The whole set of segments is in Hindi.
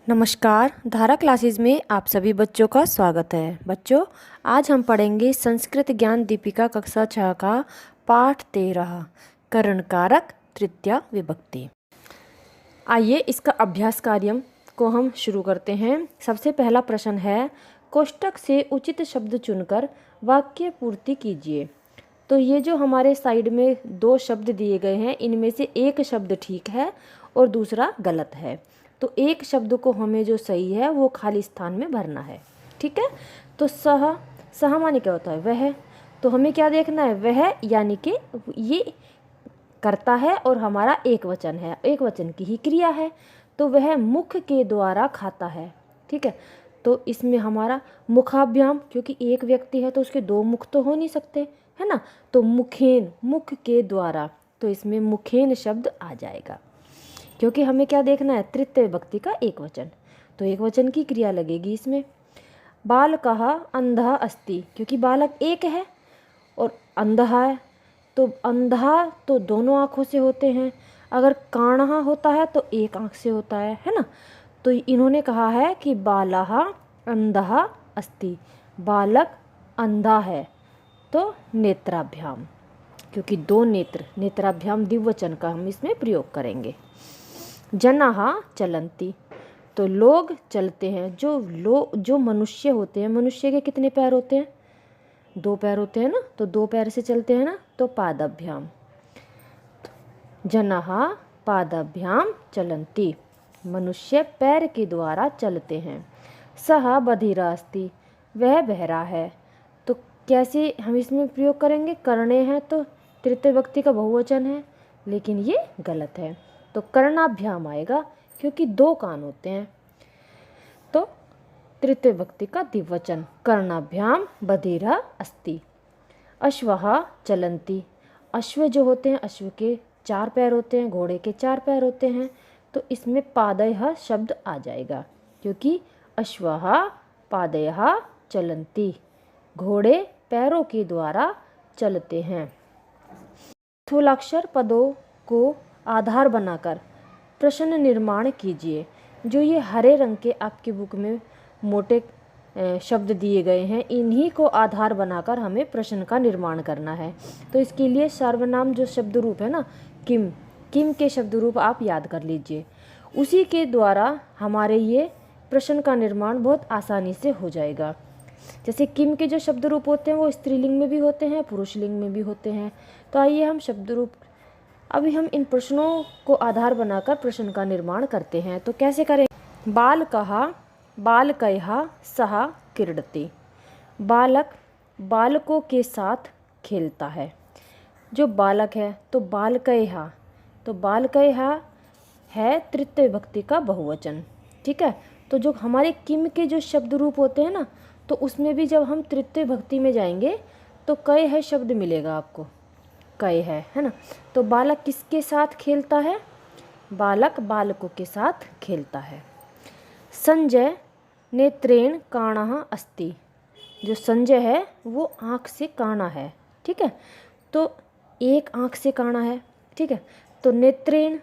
नमस्कार। धारा क्लासेस में आप सभी बच्चों का स्वागत है। बच्चों, आज हम पढ़ेंगे संस्कृत ज्ञान दीपिका कक्षा 6 का पाठ 13 करण कारक तृतीया विभक्ति। आइए इसका अभ्यास कार्य को हम शुरू करते हैं। सबसे पहला प्रश्न है, कोष्टक से उचित शब्द चुनकर वाक्य पूर्ति कीजिए। तो ये जो हमारे साइड में दो शब्द दिए गए हैं, इनमें से एक शब्द ठीक है और दूसरा गलत है। तो एक शब्द को हमें जो सही है वो खाली स्थान में भरना है। ठीक है, तो सह माने क्या होता है? वह। तो हमें क्या देखना है? वह यानी कि ये करता है और हमारा एक वचन है, एक वचन की ही क्रिया है। तो वह मुख के द्वारा खाता है। ठीक है, तो इसमें हमारा मुखाभ्याम, क्योंकि एक व्यक्ति है तो उसके दो मुख तो हो नहीं सकते, है ना। तो मुखेन, मुख के द्वारा, तो इसमें मुखेन शब्द आ जाएगा, क्योंकि हमें क्या देखना है? तृतीय विभक्ति का एक वचन, तो एक वचन की क्रिया लगेगी इसमें। बालकः अंधः अस्ति, क्योंकि बालक एक है और अंधा है, तो अंधा तो दोनों आँखों से होते हैं। अगर काणः होता है तो एक आँख से होता है ना। तो इन्होंने कहा है कि बालः अंधः अस्ति, बालक अंधा है, तो नेत्राभ्याम, क्योंकि दो नेत्र, नेत्राभ्याम द्विवचन का हम इसमें प्रयोग करेंगे। जनाः चलन्ति, तो लोग चलते हैं। जो मनुष्य होते हैं, मनुष्य के कितने पैर होते हैं? दो पैर होते हैं ना, तो दो पैर से चलते हैं ना, तो पादाभ्याम। जनाः पादाभ्याम चलन्ति, मनुष्य पैर के द्वारा चलते हैं। सः बधिरः अस्ति, वह बहरा है। तो कैसे हम इसमें प्रयोग करेंगे? करणे हैं तो तृतीय विभक्ति का बहुवचन है, लेकिन ये गलत है, तो कर्णाभ्याम आएगा, क्योंकि दो कान होते हैं। तो तृतीय विभक्ति का द्विवचन कर्णाभ्याम बधिरः अस्ति। अश्वः चलन्ति, अश्व जो होते हैं, अश्व के चार पैर होते हैं, घोड़े के चार पैर होते हैं, तो इसमें पादयः शब्द आ जाएगा, क्योंकि अश्वः पादयः चलन्ति, घोड़े पैरों के द्वारा चलते हैं। स्थूलाक्षर पदों को आधार बनाकर प्रश्न निर्माण कीजिए। जो ये हरे रंग के आपकी बुक में मोटे शब्द दिए गए हैं, इन्हीं को आधार बनाकर हमें प्रश्न का निर्माण करना है। तो इसके लिए सर्वनाम जो शब्द रूप है ना, किम, किम के शब्द रूप आप याद कर लीजिए। उसी के द्वारा हमारे ये प्रश्न का निर्माण बहुत आसानी से हो जाएगा। जैसे किम के जो शब्द रूप होते हैं वो स्त्रीलिंग में भी होते हैं, पुरुषलिंग में भी होते हैं। तो आइए हम शब्द रूप, अभी हम इन प्रश्नों को आधार बनाकर प्रश्न का निर्माण करते हैं। तो कैसे करें? बालकः बालकयः सह क्रीडति, बालक बालकों के साथ खेलता है। जो बालक है तो बालकयः, तो बालकयः है तृतीय विभक्ति का बहुवचन। ठीक है, तो जो हमारे किम के जो शब्द रूप होते हैं ना, तो उसमें भी जब हम तृतीय विभक्ति में जाएंगे तो कय है शब्द मिलेगा आपको, कय है ना। तो बालक किसके साथ खेलता है? बालक बालकों के साथ खेलता है। संजय नेत्रेण काणः अस्ति, जो संजय है वो आँख से काणा है। ठीक है, तो एक आँख से काणा है। ठीक है, तो नेत्रेण,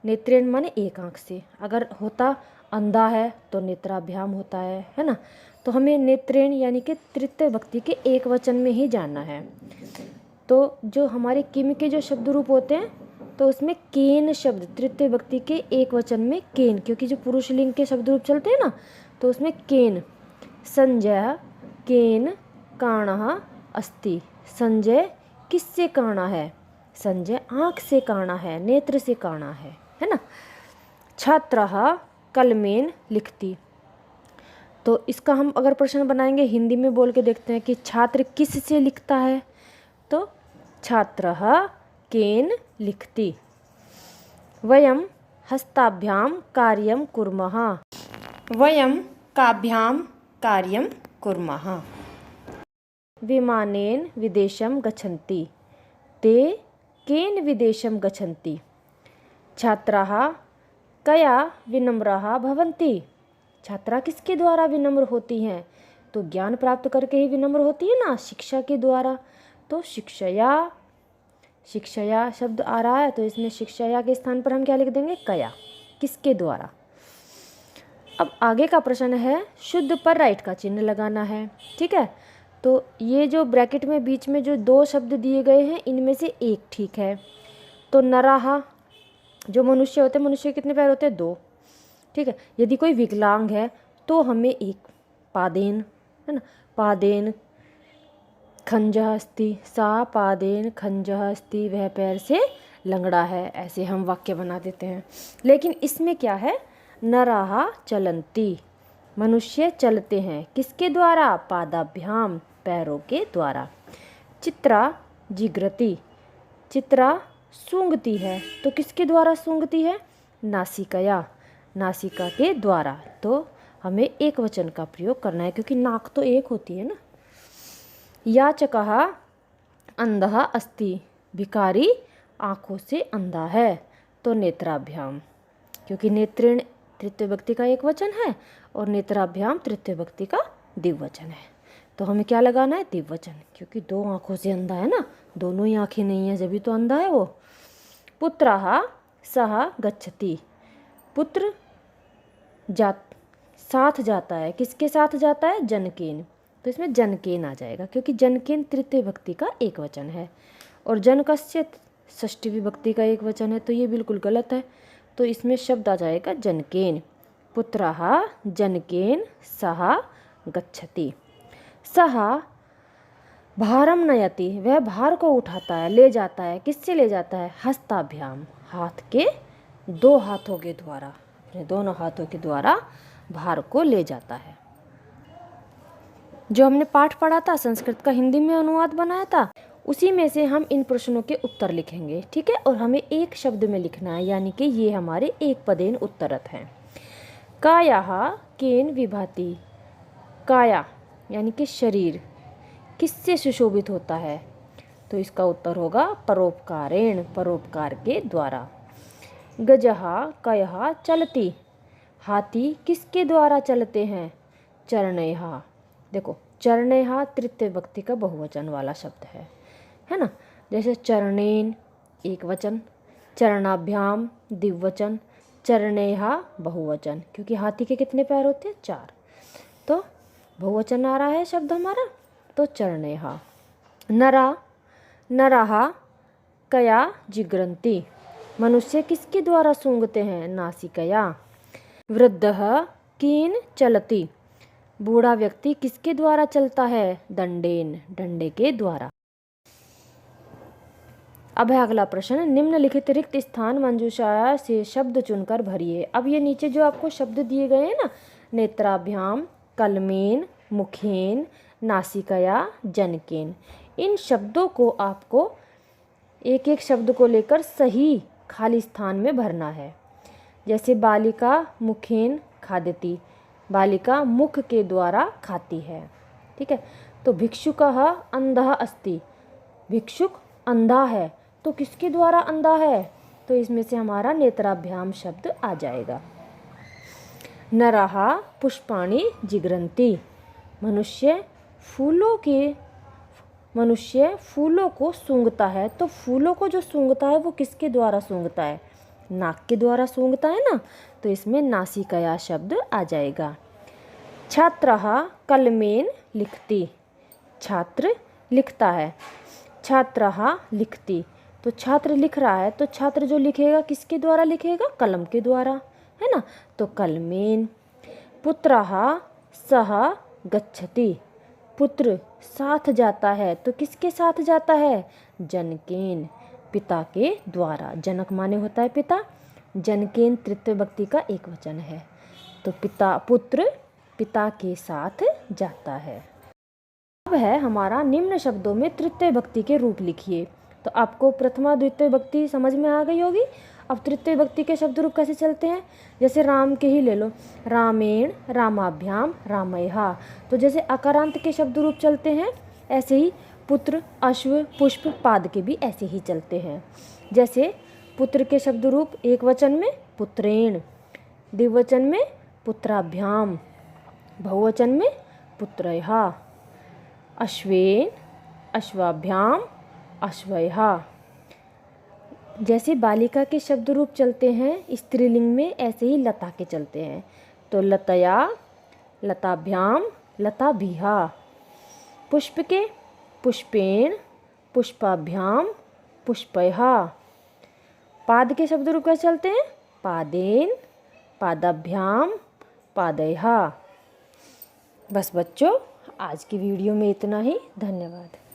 नेत्रेण माने एक आँख से। अगर होता अंधा है तो नेत्राभ्याम होता है ना। तो हमें नेत्रेण यानी कि तृतीय विभक्ति के एक वचन में ही जाना है। तो जो हमारे किम के जो शब्द रूप होते हैं, तो उसमें केन शब्द, तृतीय विभक्ति के एक वचन में केन, क्योंकि जो पुरुष लिंग के शब्द रूप चलते हैं ना, तो उसमें केन। संजय केन काणः अस्ति, संजय किससे काणा है? संजय आँख से काणा है, नेत्र से काणा है ना। छात्रः कलमेन लिखति, तो इसका हम अगर प्रश्न बनाएंगे हिंदी में बोल के देखते हैं कि छात्र किस से लिखता है? तो छात्रः केन लिखति। वयं हस्ताभ्याम कार्यं कुर्मः, वयं काभ्याम कार्यं कुर्मः। विमानेन विदेशं गच्छन्ति, ते केन विदेशं गच्छन्ति। छात्राः कया विनम्राः भवन्ति, छात्रा किसके द्वारा विनम्र होती हैं? तो ज्ञान प्राप्त करके ही विनम्र होती है ना, शिक्षा के द्वारा। तो शिक्षया, शिक्षया शब्द आ रहा है, तो इसमें शिक्षया के स्थान पर हम क्या लिख देंगे? कया, किसके द्वारा। अब आगे का प्रश्न है, शुद्ध पर राइट का चिन्ह लगाना है। ठीक है, तो ये जो ब्रैकेट में बीच में जो दो शब्द दिए गए हैं इनमें से एक ठीक है। तो नराहा, जो मनुष्य होते हैं, मनुष्य के कितने पैर होते हैं? 2। ठीक है, यदि कोई विकलांग है तो हमें एक पादेन, है ना, पादेन खंजः अस्ति, सा पादेन खंजः अस्ति, वह पैर से लंगड़ा है, ऐसे हम वाक्य बना देते हैं। लेकिन इसमें क्या है? नराहा चलंती, मनुष्य चलते हैं, किसके द्वारा? पादाभ्याम, पैरों के द्वारा। चित्रा जिग्रति, चित्रा सूंघती है, तो किसके द्वारा सूंघती है? नासिकया, नासिका के द्वारा। तो हमें एक वचन का प्रयोग करना है क्योंकि नाक तो एक होती है ना। याचकः अंधः अस्ति, भिखारी आँखों से अंधा है, तो नेत्राभ्याम, क्योंकि नेत्रेण तृतीय व्यक्ति का एक वचन है और नेत्राभ्याम तृतीय व्यक्ति का द्विवचन है, तो हमें क्या लगाना है? द्विवचन, क्योंकि 2 आँखों से अंधा है ना, दोनों ही आँखें नहीं है जब तो अंधा है वो। पुत्रः सह गच्छति, पुत्र साथ जाता है, किसके साथ जाता है? जनकेन, तो इसमें जनकेन आ जाएगा क्योंकि जनकेन तृतीय व्यक्ति का एक वचन है और जनकस्य षष्ठी विभक्ति का एक वचन है, तो ये बिल्कुल गलत है। तो इसमें शब्द आ जाएगा जनकेन। पुत्रः जनकेन सह गच्छति। सह भारम नयति, वह भार को उठाता है, ले जाता है, किससे ले जाता है? हस्ताभ्याम, हाथ के 2 हाथों के द्वारा, अपने दोनों हाथों के द्वारा भार को ले जाता है। जो हमने पाठ पढ़ा था, संस्कृत का हिंदी में अनुवाद बनाया था, उसी में से हम इन प्रश्नों के उत्तर लिखेंगे। ठीक है, और हमें एक शब्द में लिखना है, यानी कि ये हमारे एक पदेन उत्तरत हैं। कायाः केन विभाति, काया यानी कि शरीर किससे सुशोभित होता है? तो इसका उत्तर होगा परोपकारेण, परोपकार के द्वारा। गजः कयः चलति, हाथी किसके द्वारा चलते हैं? चरणैः, देखो चरणैः तृतीय व्यक्ति का बहुवचन वाला शब्द है ना। जैसे चरणेन एक वचन, चरणाभ्याम द्विवचन, चरणैः बहुवचन, क्योंकि हाथी के कितने पैर होते हैं? 4, तो बहुवचन आ रहा है शब्द हमारा, तो चरणैः। नरा नराः कया जिग्रन्ति, मनुष्य किसके द्वारा सूंघते हैं? नासिकया। वृद्धः केन चलति, बूढ़ा व्यक्ति किसके द्वारा चलता है? दंडेन, डंडे के द्वारा। अब है अगला प्रश्न, निम्नलिखित रिक्त स्थान मंजूषा से शब्द चुनकर भरिए। अब ये नीचे जो आपको शब्द दिए गए हैं ना, नेत्राभ्याम, कलमेन, मुखेन, नासिकया, जनकेन, इन शब्दों को आपको एक एक शब्द को लेकर सही खाली स्थान में भरना है। जैसे बालिका मुखेन खादति, बालिका मुख के द्वारा खाती है। ठीक है, तो भिक्षुकः अंधः अस्ति, भिक्षुक अंधा है, तो किसके द्वारा अंधा है? तो इसमें से हमारा नेत्राभ्याम शब्द आ जाएगा। नराः पुष्पाणि जिग्रन्ति, मनुष्य फूलों को सूंघता है, तो फूलों को जो सूंघता है वो किसके द्वारा सूंघता है? नाक के द्वारा सूंघता है ना, तो इसमें नासिकया शब्द आ जाएगा। छात्रः कलमेन लिखति, छात्र लिखता है, छात्रः लिखति, तो छात्र लिख रहा है, तो छात्र जो लिखेगा किसके द्वारा लिखेगा? कलम के द्वारा, है ना, तो कलमेन। पुत्रः सह गच्छति, पुत्र साथ जाता है, तो किसके साथ जाता है? जनकेन, पिता के द्वारा। जनक माने होता है पिता, जनकेन तृतीय व्यक्ति का एक वचन है, तो पुत्र पिता के साथ जाता है। अब है हमारा निम्न शब्दों में तृतीय व्यक्ति के रूप लिखिए। तो आपको प्रथमा द्वितीय व्यक्ति समझ में आ गई होगी। अब तृतीय व्यक्ति के शब्द रूप कैसे चलते हैं? जैसे राम के ही ले लो, रामेण, रामाभ्याम, रामैः। तो जैसे अकारांत के शब्द रूप चलते हैं, ऐसे ही पुत्र, अश्व, पुष्प, पाद के भी ऐसे ही चलते हैं। जैसे पुत्र के शब्द रूप एक वचन में पुत्रेण, द्विवचन में पुत्राभ्याम, बहुवचन में पुत्रैः, अश्वेन, अश्वाभ्याम, अश्वैः। जैसे बालिका के शब्द रूप चलते हैं स्त्रीलिंग में, ऐसे ही लता के चलते हैं। तो लतया, लताभ्याम, लताभिः। पुष्प के, पुष्पेण, पुष्पाभ्याम, पुष्पैः। पाद के शब्द रूप कैसे चलते हैं? पादेन, पादाभ्याम, पादैः। बस बच्चों, आज की वीडियो में इतना ही। धन्यवाद।